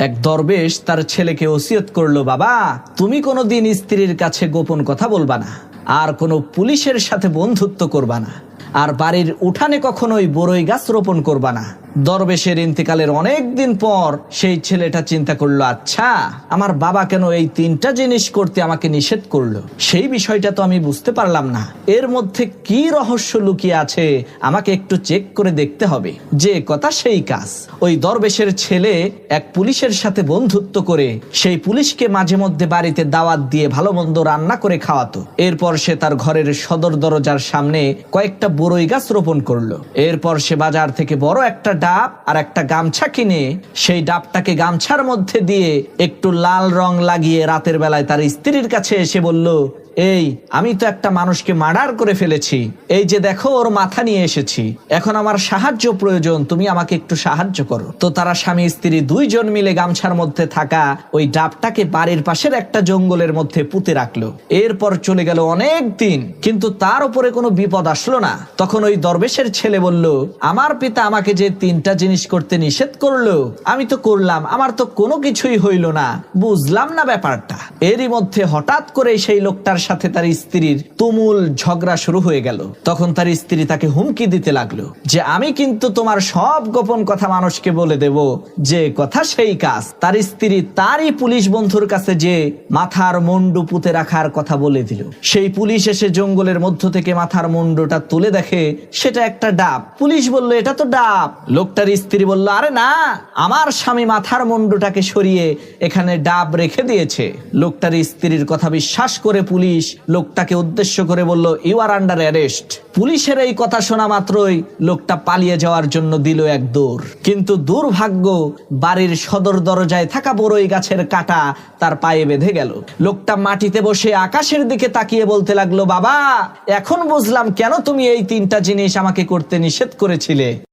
এক দরবেশ তার ছেলেকে ওসিয়ত করলো, বাবা তুমি কোনোদিন স্ত্রীর কাছে গোপন কথা বলবা না, আর কোনো পুলিশের সাথে বন্ধুত্ব করবা না, আর বাড়ির উঠানে কখনোই বড়ই গাছ রোপণ করবা না। দরবেশের ইন্তেকালের অনেক দিন পর সেই ছেলেটা চিন্তা করলো, আচ্ছা আমার বাবা কেন এই তিনটা জিনিস করতে আমাকে নিষেধ করলো, সেই বিষয়টা তো আমি বুঝতে পারলাম না। এর মধ্যে কি রহস্য লুকিয়ে আছে আমাকে একটু চেক করে দেখতে হবে। যে কথা সেই কাজ। ওই দরবেশের ছেলে এক পুলিশের সাথে বন্ধুত্ব করে সেই পুলিশকে মাঝে মধ্যে বাড়িতে দাওয়াত দিয়ে ভালো মন্দ রান্না করে খাওয়াতো। এরপর সে তার ঘরের সদর দরজার সামনে কয়েকটা বড়ই গাছ রোপণ করলো। এরপর সে বাজার থেকে বড় একটা ডাব আর একটা গামছা কিনে সেই ডাবটাকে গামছার মধ্যে দিয়ে একটু লাল রং লাগিয়ে রাতের বেলায় তার স্ত্রীর কাছে এসে বলল, এই আমি তো একটা মানুষকে মার্ডার করে ফেলেছি, এই যে দেখো ওর মাথা নিয়ে এসেছি, এখন আমার সাহায্য প্রয়োজন, তুমি আমাকে একটু সাহায্য করো। তো তারা স্বামী স্ত্রী দুইজন মিলে গামছার মধ্যে থাকা ওই ডাবটাকে বাড়ির পাশের একটা জঙ্গলের মধ্যে পুঁতে রাখলো। এরপর চলে গেল অনেক দিন, কিন্তু তার উপরে কোনো বিপদ আসলো না। তখন ওই দরবেশের ছেলে বলল, আমার পিতা আমাকে যে তিনটা জিনিস করতে নিষেধ করলো আমি তো করলাম, আমার তো কোনো কিছুই হইল না, বুঝলাম না ব্যাপারটা। এরই মধ্যে হঠাৎ করে সেই লোকটার সাথে তার স্ত্রীর তুমুল ঝগড়া শুরু হয়ে গেল। তখন তার স্ত্রী তাকে হুমকি দিতে লাগলো যে আমি কিন্তু তোমার সব গোপন কথা মানুষকে বলে দেব। যে কথা সেই কাজ। তার স্ত্রী তারই পুলিশ বন্ধুর কাছে যে মাথার মুন্ডু পুঁতে রাখার কথা বলে দিল। সেই পুলিশ এসে জঙ্গলের মধ্য থেকে মাথার মুন্ডুটা তুলে দেখে সেটা একটা ডাব। পুলিশ বলল, এটা তো ডাব। লোকটার স্ত্রী বলল, আরে না, আমার স্বামী মাথার মুন্ডুটাকে সরিয়ে এখানে ডাব রেখে দিয়েছে। লোকটার স্ত্রীর কথা বিশ্বাস করে পুলিশ লোকটাকে উদ্দেশ্য করে বলল, ইউ আর আন্ডার অ্যারেস্ট। পুলিশের এই কথা শোনা মাত্রই লোকটা পালিয়ে যাওয়ার জন্য দিল এক দৌড়। কিন্তু দুর্ভাগ্য, বাড়ির সদর দরজায় থাকা বড়ই গাছের কাঁটা তার পায়ে বেঁধে গেল। লোকটা মাটিতে বসে আকাশের দিকে তাকিয়ে বলতে লাগলো, বাবা এখন বুঝলাম কেন তুমি এই তিনটা জিনিস আমাকে করতে নিষেধ করেছিলে।